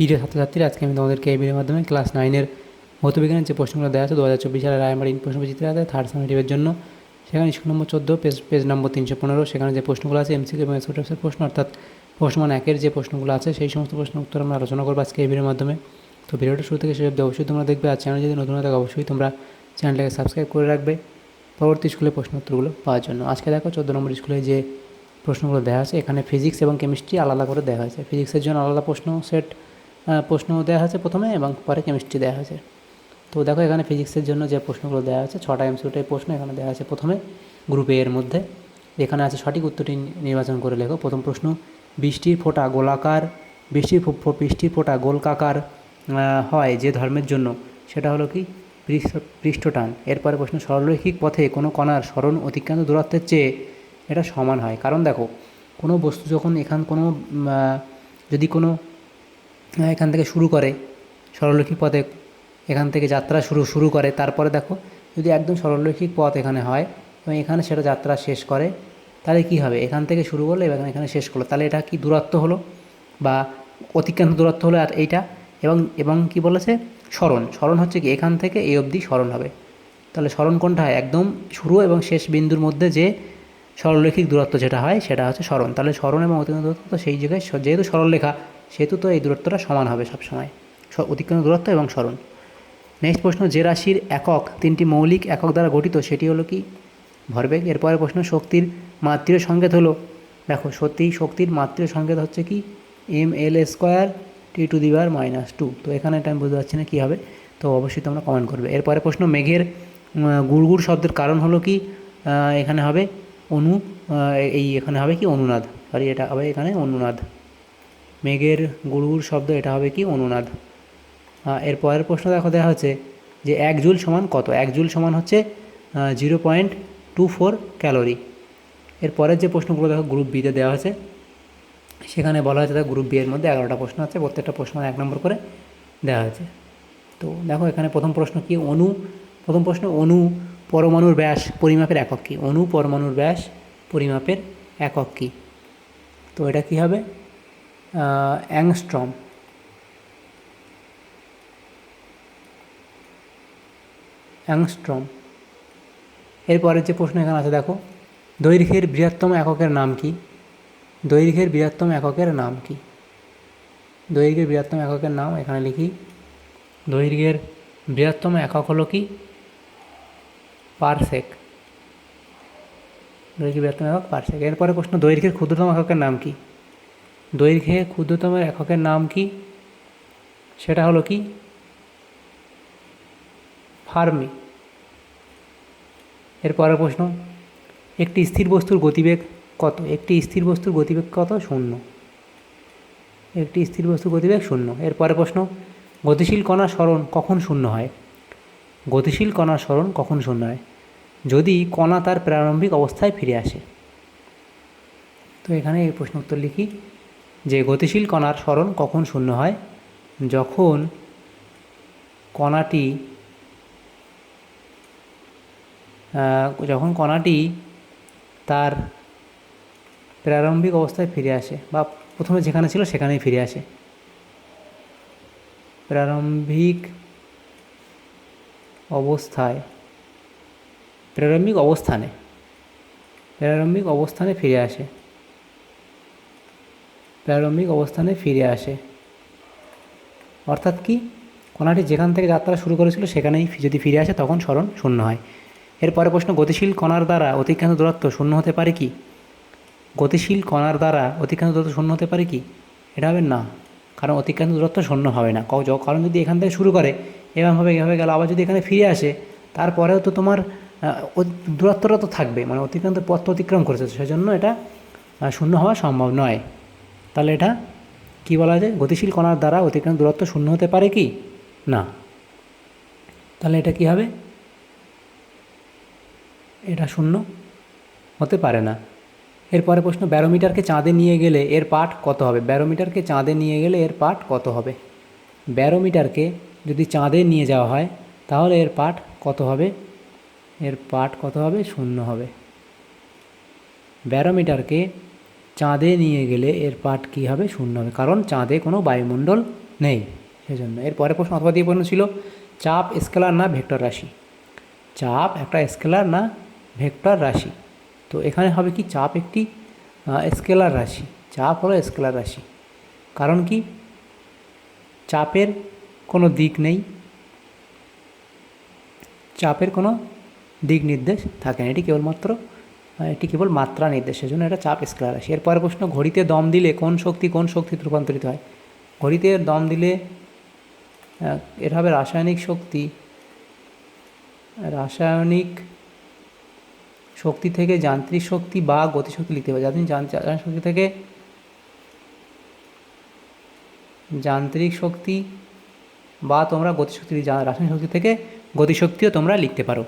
প্রিয় ছাত্রছাত্রীরা, আজকে আমি তোমাদেরকে এই ভিডিওর মাধ্যমে ক্লাস 9-এর ভৌতবিজ্ঞানের যে প্রশ্নগুলো দেওয়া আছে 2024 সালের রায়মার্টিন প্রশ্নবিচিত্রে আছে থার্ড সামেটিভের জন্য, সেখানে ইস্যু নম্বর 14 পেজ নম্বর 315, সেখানে যে প্রশ্নগুলো আছে এমসিকিউ এবং এসও টাইপসের প্রশ্ন, অর্থাৎ প্রশ্নমান 1-এর যে প্রশ্নগুলো আছে সেই সমস্ত প্রশ্নের উত্তর আমরা আলোচনা করবো আজকে এই ভিডিওর মাধ্যমে। তো ভিডিওটা শুরু থেকে শেষ অবধি অবশ্যই তোমরা দেখবে, আর চ্যানেল যদি নতুন হয়ে থাকে অবশ্যই তোমরা চ্যানেলটাকে সাবস্ক্রাইব করে রাখবে পরবর্তী স্কুলের প্রশ্ন উত্তরগুলো পাওয়ার জন্য। আজকে দেখো 14 নম্বর স্কুলে যে প্রশ্নগুলো দেওয়া আছে, এখানে ফিজিক্স এবং কেমিস্ট্রি আলাদা করে দেওয়া হয়েছে। ফিজিক্সের জন্য আলাদা প্রশ্ন দেওয়া হয়েছে প্রথমে, এবং পরে কেমিস্ট্রি দেওয়া হয়েছে। তো দেখো এখানে ফিজিক্সের জন্য যে প্রশ্নগুলো দেওয়া আছে 6টা এমসিকিউ প্রশ্ন এখানে দেওয়া আছে প্রথমে গ্রুপ এ এর মধ্যে। এখানে আছে সঠিক উত্তরটি নির্বাচন করে লেখো। প্রথম প্রশ্ন, বৃষ্টির ফোঁটা গোলকাকার হয় যে ধর্মের জন্য, সেটা হলো কি পৃষ্ঠটান। এরপরে প্রশ্ন, সরলরৈখিক পথে কোনো কণার সরণ অতিক্রান্ত দূরত্বের চেয়ে এটা সমান হয়। কারণ দেখো কোনো বস্তু যখন যদি কোনো এখান থেকে শুরু করে সরলরৈখিক পথে, এখান থেকে যাত্রা শুরু করে, তারপরে দেখো যদি একদম সরলরৈখিক পথ এখানে হয় এবং এখানে সেটা যাত্রা শেষ করে, তাহলে কি হবে, এখান থেকে শুরু করলো এবং এখানে শেষ করলো, তাহলে এটা কি দূরত্ব হলো বা অতিক্রান্ত দূরত্ব হলো। আর এইটা এবং কি বলেছে, সরণ হচ্ছে কি এখান থেকে এই অবধি সরণ হবে। তাহলে সরণ কোনটা হয়, একদম শুরু এবং শেষ বিন্দুর মধ্যে যে সরলরৈখিক দূরত্ব যেটা হয় সেটা হচ্ছে সরণ। তাহলে সরণ এবং অতিক্রান্ত দূরত্ব তো সেই জায়গায়, যেহেতু সরলরেখা সেহেতু তো এই দূরত্বটা সমান হবে সবসময়, অতিক্রান্ত দূরত্ব এবং সরণ। নেক্সট প্রশ্ন, যে রাশির একক 3টি মৌলিক একক দ্বারা গঠিত সেটি হলো কি ভরবেগ। এরপরে প্রশ্ন, শক্তির মাত্রীয় সংকেত হলো, দেখো শক্তির মাত্রীয় সংকেত হচ্ছে কি ml² T⁻²। তো এখানে এটা আমি বুঝতে পারছি না কী হবে, তো অবশ্যই তোমরা কমেন্ট করবে। এরপরে প্রশ্ন, মেঘের গুড়গুড় শব্দের কারণ হলো কি, এখানে হবে এখানে হবে কি অনুনাদ, এটা হবে এখানে অনুনাদ। মেঘের গুড়গুড় শব্দ এটা হবে কি অনুনাদ। এর পরের প্রশ্ন দেখো দেওয়া হচ্ছে যে 1 জুল সমান কত। 1 জুল সমান হচ্ছে 0.24 ক্যালোরি। এরপরের যে প্রশ্নগুলো দেখো গ্রুপ বিতে দেওয়া হয়েছে, সেখানে বলা হয়েছে দেখো গ্রুপ বি এর মধ্যে 11টা প্রশ্ন আছে, প্রত্যেকটা প্রশ্ন 1 নম্বর করে দেওয়া হয়েছে। তো দেখো এখানে প্রথম প্রশ্ন পরমাণুর ব্যাস পরিমাপের একক কী। পরমাণুর ব্যাস পরিমাপের একক কী, তো এটা কি হবে অ্যাংস্ট্রম। এরপরের যে প্রশ্ন এখানে আছে দেখো, দৈর্ঘ্যের বৃহত্তম এককের নাম কি। দৈর্ঘ্যের বৃহত্তম এককের নাম এখানে লিখি, দৈর্ঘ্যের বৃহত্তম একক হলো কি পারসেক। দৈর্ঘ্যের বৃহত্তম একক পারসেক। এরপরে প্রশ্ন, দৈর্ঘ্যের ক্ষুদ্রতম এককের নাম কি। দৈর্ঘ্যের ক্ষুদ্রতম এককের নাম কি, সেটা হলো কি ফার্মি। এরপরের প্রশ্ন, একটি স্থির বস্তুর গতিবেগ কত। একটি স্থির বস্তুর গতিবেগ কত, 0। একটি স্থির বস্তুর গতিবেগ 0। এরপরের প্রশ্ন, গতিশীল কণার সরণ কখন শূন্য হয়। গতিশীল কণার সরণ কখন শূন্য হয়, যদি কণা তার প্রারম্ভিক অবস্থায় ফিরে আসে। তো এখানে এই প্রশ্ন উত্তর লিখি যে গতিশীল কণার সরণ কখন শূন্য হয়, যখন কণাটি তার প্রারম্ভিক অবস্থায় ফিরে আসে, বা প্রথমে যেখানে ছিল সেখানেই ফিরে আসে। প্রারম্ভিক অবস্থানে ফিরে আসে। অর্থাৎ কি, কণাটি যেখান থেকে যাত্রা শুরু করেছিল সেখানেই যদি ফিরে আসে তখন সরণ শূন্য হয়। এরপরে প্রশ্ন, গতিশীল কণার দ্বারা অতিক্রান্ত দূরত্ব শূন্য হতে পারে কি। গতিশীল কণার দ্বারা অতিক্রান্ত দূরত্ব শূন্য হতে পারে কি, এটা হবে না, কারণ অতিক্রান্ত দূরত্ব শূন্য হবে না। কারণ যদি এখান থেকে শুরু করে এভাবে গেল, আবার যদি এখানে ফিরে আসে, তারপরেও তো তোমার দূরত্বটা তো থাকবে, মানে অতিক্রান্ত পথ অতিক্রম করেছে, সেজন্য এটা শূন্য হওয়া সম্ভব নয়। তাহলে এটা কি বলা যায়, গতিশীল কণার দ্বারা অতিক্রান্ত দূরত্ব শূন্য হতে পারে কি না, তাহলে এটা কি হবে, এটা শূন্য হতে পারে না। এরপরে প্রশ্ন, ব্যারোমিটারকে চাঁদে নিয়ে গেলে এর পাঠ কত হবে। ব্যারোমিটারকে চাঁদে নিয়ে গেলে এর পাঠ কত হবে। ব্যারোমিটারকে যদি চাঁদে নিয়ে যাওয়া হয় তাহলে এর পাঠ কত হবে, 0 হবে। ব্যারোমিটারকে চাঁদে নিয়ে গেলে এর পাঠ কী হবে, 0 হবে, কারণ চাঁদে কোনো বায়ুমণ্ডল নেই, সেজন্য। এর পরের প্রশ্ন অথবা দিয়ে প্রশ্ন ছিল চাপ স্কেলার না ভেক্টর রাশি। চাপ একটা স্কেলার না ভেক্টর রাশি। তো এখানে হবে কি, চাপ একটি স্কেলার রাশি। চাপ হলো স্কেলার রাশি। কারণ কি, চাপের কোনো দিক নেই, চাপের কোনো দিক নির্দেশ থাকে না, এটি কেবল মাত্রা নির্দেশ, সেজন্য এটা চাপ স্কেলার রাশি। এরপরে প্রশ্ন, ঘড়িতে দম দিলে কোন শক্তিতে রূপান্তরিত হয়। ঘড়িতে দম দিলে এটা হবে রাসায়নিক শক্তি থেকে যান্ত্রিক শক্তি বা গতিশক্তি লিখতে হবে। যাতে যান্ত্রিক শক্তি থেকে যান্ত্রিক শক্তি বা তোমরা গতিশক্তি, রাসায়নিক শক্তি থেকে গতিশক্তিও তোমরা লিখতে পারো।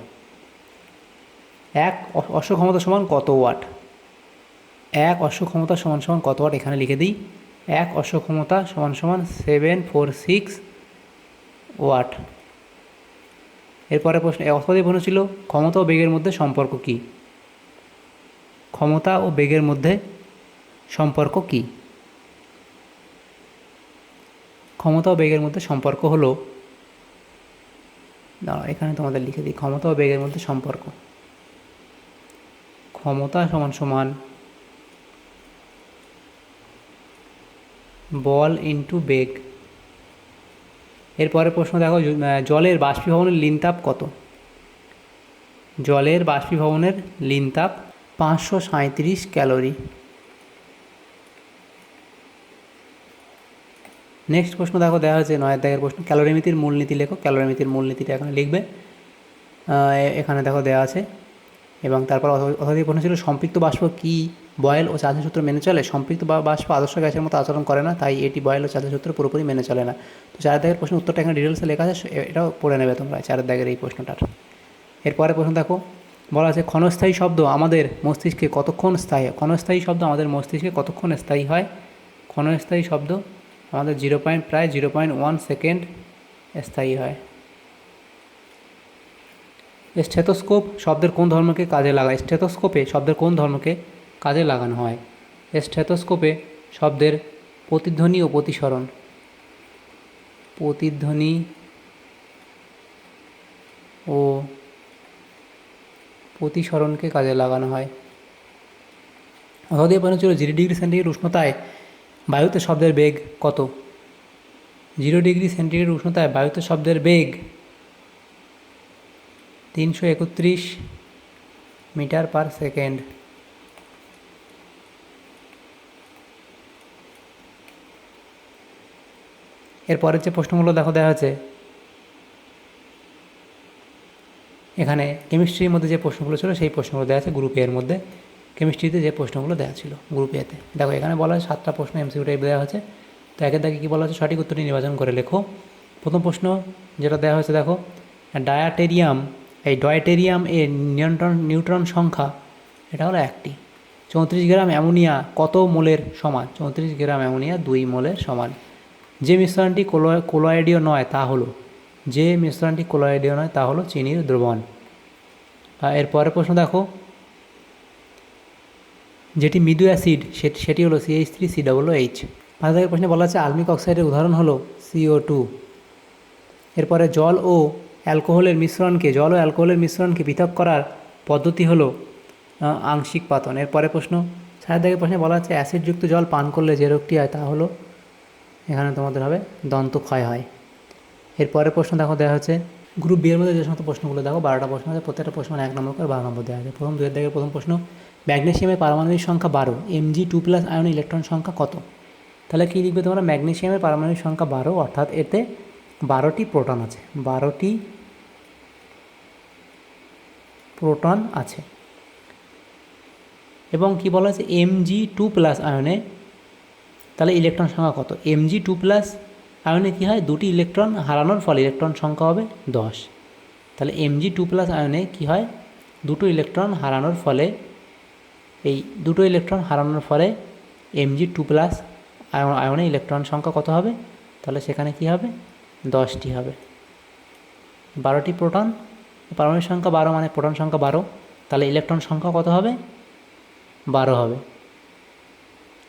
এক অশ্ব ক্ষমতা সমান কত ওয়াট। এক অশ্ব ক্ষমতা সমান সমান কত ওয়াট, এখানে লিখে দিই। এক অশ্ব ক্ষমতা সমান সমান 746 ওয়াট। এরপরে প্রশ্ন অথবা প্রশ্ন ছিল ক্ষমতা ও বেগের মধ্যে সম্পর্ক কী। ক্ষমতা ও বেগের মধ্যে সম্পর্ক কী। ক্ষমতা ও বেগের মধ্যে সম্পর্ক হলো, এখানে তোমাদের লিখে দিই, ক্ষমতা ও বেগের মধ্যে সম্পর্ক, ক্ষমতা সমান সমান বল ইন্টু বেগ। এরপরে প্রশ্ন দেখো, জলের বাষ্পীভবনের লিনতাপ কত। জলের বাষ্পীভবনের লিনতাপ 537 ক্যালোরি। নেক্সট প্রশ্ন দেখো, দেওয়া হয়েছে 9 দাগের প্রশ্ন, ক্যালোরিমিতির মূলনীতি লেখো। ক্যালোরিমিতির মূলনীতিটা এখানে লিখবে, এখানে দেখো দেওয়া আছে। এবং তারপর অথবা প্রশ্ন ছিল সম্পৃক্ত বাষ্প কি বয়েল ও চার্লসের সূত্র মেনে চলে। সম্পৃক্ত বাষ্প আদর্শ গ্যাসের মতো আচরণ করে না, তাই এটি বয়েল ও চার্লসের সূত্র পুরোপুরি মেনে চলে না। তো 4 দাগের প্রশ্ন উত্তরটা এখানে ডিটেলসে লেখা আছে, এটাও পড়ে নেবে তোমরা 4 দাগের এই প্রশ্নটার। এরপরে প্রশ্ন দেখো, বলা আছে ক্ষণস্থায়ী শব্দ আমাদের মস্তিষ্কে কতক্ষণ স্থায়ী হয়। ক্ষণস্থায়ী শব্দ আমাদের মস্তিষ্কে কতক্ষণ স্থায়ী হয়। ক্ষণস্থায়ী শব্দ আমাদের প্রায় 0.1 সেকেন্ড স্থায়ী হয়। স্টেথোস্কোপ শব্দের কোন ধর্মকে কাজে লাগায়। স্টেথোস্কোপে শব্দের কোন ধর্মকে কাজে লাগানো হয়। স্টেথোস্কোপে শব্দের প্রতিধ্বনি ও প্রতিসরণকে কাজে লাগানো হয়। অথবা প্রশ্ন ছিল 0 ডিগ্রি সেন্টিগ্রেড উষ্ণতায় বায়ুতে শব্দের বেগ কত। 0 ডিগ্রি সেন্টিগ্রেড উষ্ণতায় বায়ুতে শব্দের বেগ 331 মিটার পার সেকেন্ড। এরপরের যে প্রশ্নগুলো দেওয়া আছে, এখানে কেমিস্ট্রির মধ্যে যে প্রশ্নগুলো ছিল সেই প্রশ্নগুলো দেওয়া আছে গ্রুপ এর মধ্যে। কেমিস্ট্রিতে যে প্রশ্নগুলো দেওয়া ছিল গ্রুপ এতে, দেখো এখানে বলা হয় 7টা প্রশ্ন এমসিকিউ টাইপ দেওয়া আছে। তো একের দাগে কী বলা হচ্ছে, সঠিক উত্তরটি নির্বাচন করে লেখো। প্রথম প্রশ্ন যেটা দেওয়া হয়েছে দেখো, ডয়টেরিয়াম এর নিউট্রন সংখ্যা এটা হলো 1টি। 34 গ্রাম অ্যামোনিয়া কত মোলের সমান। 34 গ্রাম অ্যামোনিয়া 2 মোলের সমান। যে মিশ্রণটি কোলয়েডীয় নয় তা হলো চিনির দ্রবণ। এরপরে প্রশ্ন দেখো, যেটি মৃদু অ্যাসিড সেটি হলো CH3COOH। 5 দাগের প্রশ্নে বলা আছে আলমিক অক্সাইডের উদাহরণ হলো CO2। এরপরে জল ও অ্যালকোহলের মিশ্রণকে পৃথক করার পদ্ধতি হলো আংশিক পাতন। এরপরে প্রশ্ন 7 দাগের প্রশ্নে বলা আছে অ্যাসিডযুক্ত জল পান করলে যে রোগটি হয় তা হলো, এখানে তোমাদের হবে দন্তক্ষয় হয়। এরপরে প্রশ্ন দেখো দেওয়া হচ্ছে গ্রুপ বি এর মধ্যে যে সমস্ত প্রশ্নগুলো দেখো 12টা প্রশ্ন আছে, প্রত্যেকটা প্রশ্ন 1 নম্বর করে 12 নম্বর দেওয়া আছে। প্রথম 2 দাগের প্রথম প্রশ্ন, ম্যাগনেসিয়ামের পারমাণবিক সংখ্যা 12, Mg2+ আয়নে ইলেকট্রন সংখ্যা কত। তাহলে কী লিখবে তোমরা, ম্যাগনেসিয়ামের পারমাণবিক সংখ্যা 12, অর্থাৎ এতে 12টি প্রোটন আছে, 12টি প্রোটন আছে। এবং কি বলা আছে Mg2+ আয়নে, তাহলে ইলেকট্রন সংখ্যা কত। Mg2+ আয়নে কী হয়, 2টি ইলেকট্রন হারানোর ফলে ইলেকট্রন সংখ্যা হবে 10। তাহলে Mg2+ আয়নে কী হয়, 2টো ইলেকট্রন হারানোর ফলে Mg2+ আয়নে ইলেকট্রন সংখ্যা কত হবে, তাহলে সেখানে কি হবে, 10টি হবে। 12টি প্রোটন, পারমাণবিক সংখ্যা 12 মানে প্রোটন সংখ্যা 12, তাহলে ইলেকট্রন সংখ্যা কত হবে, 12 হবে।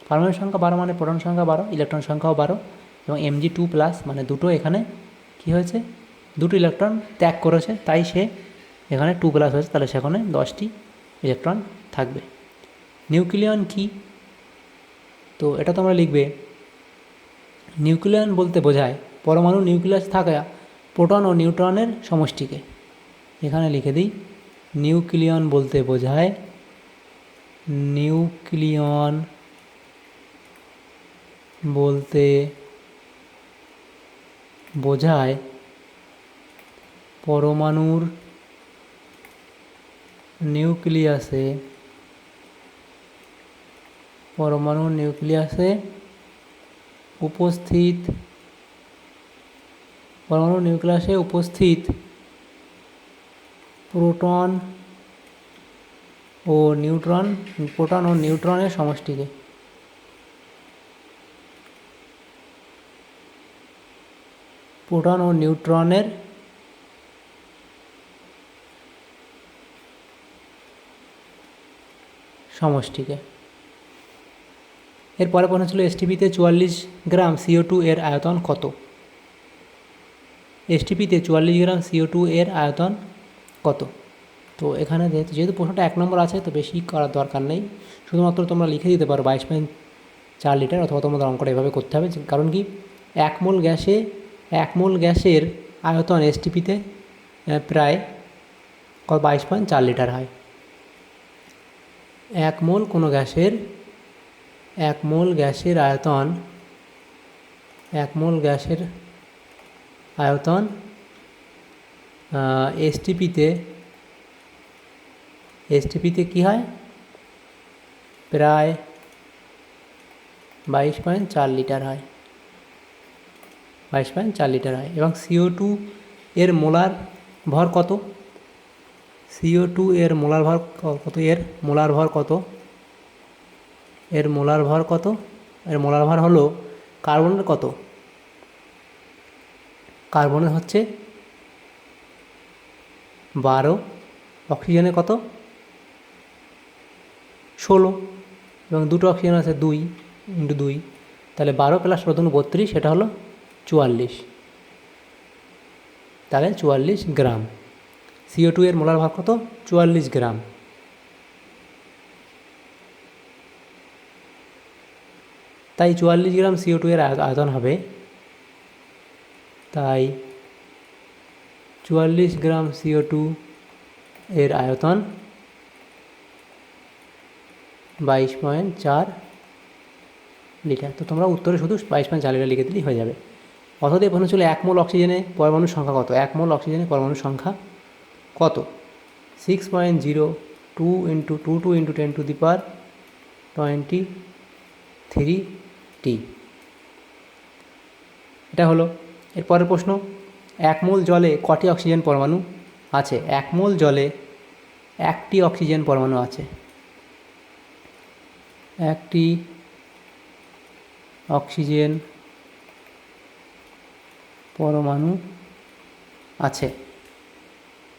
পারমাণবিক সংখ্যা 12 মানে প্রোটন সংখ্যা 12, ইলেকট্রন সংখ্যাও 12, এবং Mg2+ মানে দুটো এখানে কি হয়েছে, দুটো ইলেকট্রন ত্যাগ করেছে, তাই সে এখানে 2+ হয়েছে, তাহলে সেখানে 10টি ইলেকট্রন থাকবে। নিউক্লিয়ন কি? তো এটা তোমরা লিখবে, নিউক্লিয়ন বলতে বোঝায় পরমাণু নিউক্লিয়াস থাকা প্রোটন ও নিউট্রনের সমষ্টিকে। এখানে লিখে দিই, নিউক্লিয়ন বলতে বোঝায়, নিউক্লিয়ন বলতে বোঝায় পরমাণুর নিউক্লিয়াসে উপস্থিত প্রোটন ও নিউট্রনের সমষ্টিকে। প্রোটন ও নিউট্রনের সমষ্টিকে। এরপরে প্রশ্ন ছিল এসটিপিতে 44 গ্রাম CO2 এর আয়তন কত? এসটিপিতে 44 গ্রাম CO2 এর আয়তন কত? তো এখানে যেহেতু প্রশ্নটা 1 নম্বর আছে, তো বেশি করার দরকার নেই, শুধুমাত্র তোমরা লিখে দিতে পারো 22.4 লিটার, অথবা তোমাদের অঙ্কটা এভাবে করতে হবে। কারণ কি, 1 মোল গ্যাসের আয়তন এসটিপিতে প্রায় 22.4 লিটার হয়। 1 মোল গ্যাসের আয়তন এসটিপিতে কি হয়, প্রায় 22.4 লিটার হয়, 22.4 লিটার হয়। এবং CO2 এর মোলার ভর কত? CO2 এর মোলার ভর কত? এর মোলার ভর হলো কার্বনের কত? কার্বনের হচ্ছে 12, অক্সিজেনের কত? 16, এবং দুটো অক্সিজেন আছে 2 × 2, তাহলে 12 + 16 = 32, সেটা হলো 44, তাহলে 44 গ্রাম। CO2 এর মোলার ভর কত? 44 গ্রাম। তাই 44 গ্রাম CO2 এর আয়তন হবে, তাই 44 গ্রাম CO2 এর আয়তন 22.4 লিটার। তো তোমরা উত্তরে শুধু 22.4 লিটার লিখে দিলেই হয়ে যাবে। অর্থাৎ এই প্রশ্ন ছিল 1 মোল অক্সিজেনে পরমাণুর সংখ্যা কত? 1 মোল অক্সিজেনে পরমাণুর সংখ্যা কত? 6.02 × 22 × 10⁻23T। এটা হলো। এরপরের প্রশ্ন, 1 মোল জলে কটি অক্সিজেন পরমাণু আছে? 1 মোল জলে 1টি অক্সিজেন পরমাণু আছে। 1টি অক্সিজেন পরমাণু আছে।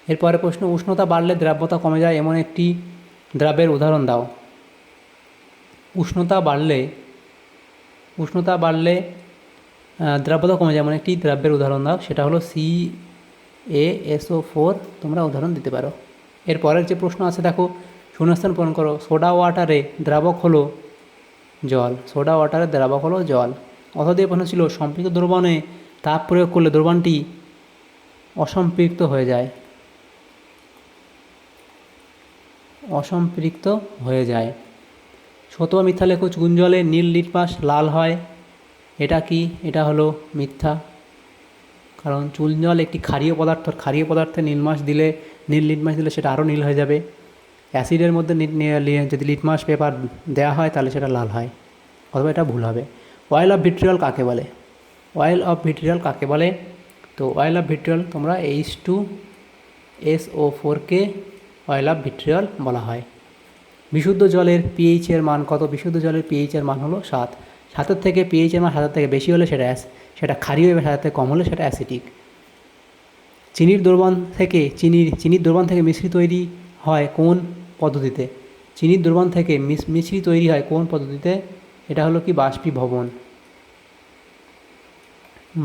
এরপরে প্রশ্ন, উষ্ণতা বাড়লে দ্রাব্যতা কমে যায় এমন একটি দ্রব্যের উদাহরণ দাও। উষ্ণতা বাড়লে দ্রাব্যতা কমে যায় এমন একটি দ্রব্যের উদাহরণ দাও, সেটা হলো CaSO4, তোমরা উদাহরণ দিতে পারো। এরপরের যে প্রশ্ন আছে দেখো, শূন্যস্থান পূরণ করো। সোডা ওয়াটারে দ্রাবক হলো জল। অর্থাৎ এই প্রশ্ন ছিল, সম্পৃক্ত দ্রবণে তাপ প্রয়োগ করলে দ্রবণটি অসম্পৃক্ত হয়ে যায়। সত্য বা মিথ্যা লেখো। চুন জলে নীল লিটমাস লাল হয়, এটা কি? এটা হলো মিথ্যা, কারণ চুন জল একটি ক্ষারীয় পদার্থে নীল লিটমাস দিলে সেটা আরও নীল হয়ে যাবে। অ্যাসিডের মধ্যে যদি লিটমাস পেপার দেওয়া হয় তাহলে সেটা লাল হয়, অথবা এটা ভুল হবে। অয়েল অফ ভিট্রিয়ল কাকে বলে? তো অয়েল অফ ভিট্রিয়ল, তোমরা H2SO4কে অয়েল অফ ভিট্রিয়ল বলা হয়। বিশুদ্ধ জলের pH এর মান কত? বিশুদ্ধ জলের pH এর মান হলো 7। 7 থেকে pH এর মান 7 থেকে বেশি হলে সেটা ক্ষারীয়, এবং 7 থেকে কম হলে সেটা অ্যাসিডিক। চিনির দ্রবণ থেকে মিশ্রি তৈরি হয় কোন পদ্ধতিতে? চিনির দ্রবণ থেকে মিশ্রি তৈরি হয় কোন পদ্ধতিতে? এটা হলো কি? বাষ্পীভবন।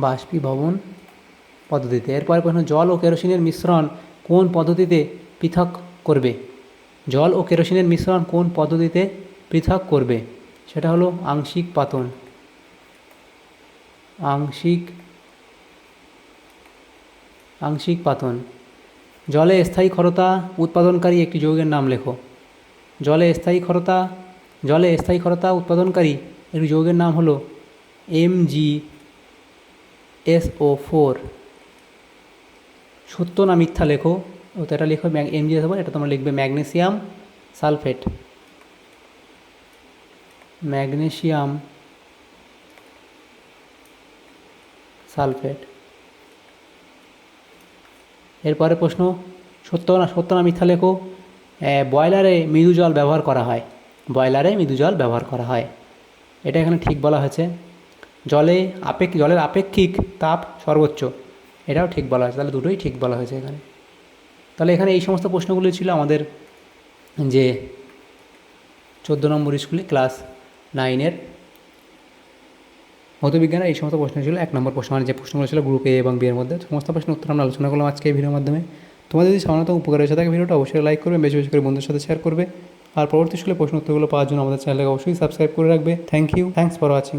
বাষ্পীভবন পদ্ধতিতে। এরপরে প্রশ্ন, জল ও কেরোসিনের মিশ্রণ কোন পদ্ধতিতে পৃথক করবে? জল ও কেরোসিনের মিশ্রণ কোন পদ্ধতিতে পৃথক করবে? সেটা হলো আংশিক পাতন। আংশিক পাতন। জলে স্থায়ী ক্ষারতা উৎপাদনকারী একটি যৌগের নাম লেখো। জলে স্থায়ী ক্ষারতা উৎপাদনকারী একটি যৌগের নাম হলো MgSO4। সত্য না মিথ্যা লেখো, তো এটা লেখো MgSO4, এটা তোমরা লিখবে ম্যাগনেসিয়াম সালফেট। Magnesium sulphate. এরপরে প্রশ্ন, সত্য না মিথ্যা লেখো। বয়লারে মৃদু জল ব্যবহার করা হয়। বয়লারে মৃদু জল ব্যবহার করা হয়, এটা এখানে ঠিক বলা হয়েছে। জলের আপেক্ষিক তাপ সর্বোচ্চ, এটাও ঠিক বলা হয়েছে। তাহলে দুটোই ঠিক বলা হয়েছে এখানে। তাহলে এখানে এই সমস্ত প্রশ্নগুলি ছিল আমাদের যে 14 নম্বর স্কুলে ক্লাস 9-এর ভৌতবিজ্ঞানের এই সমস্ত প্রশ্ন ছিল। 1 নম্বর প্রশ্ন, মানে যে প্রশ্নগুলো ছিল গ্রুপ এ এবং বি এর মধ্যে, সমস্ত প্রশ্ন উত্তর আমরা আলোচনা করলাম আজকে এই ভিডিওর মাধ্যমে। তোমাদের যদি সামান্যতম উপকার হয়েছে থাকে ভিডিওটা অবশ্যই লাইক করবে, বেশি বেশি করে বন্ধুদের সাথে শেয়ার করবে। আর পরবর্তী স্কুলে প্রশ্ন উত্তরগুলো পাওয়ার জন্য আমাদের চ্যানেলকে অবশ্যই সাবস্ক্রাইব করে রাখবে। Thanks for watching.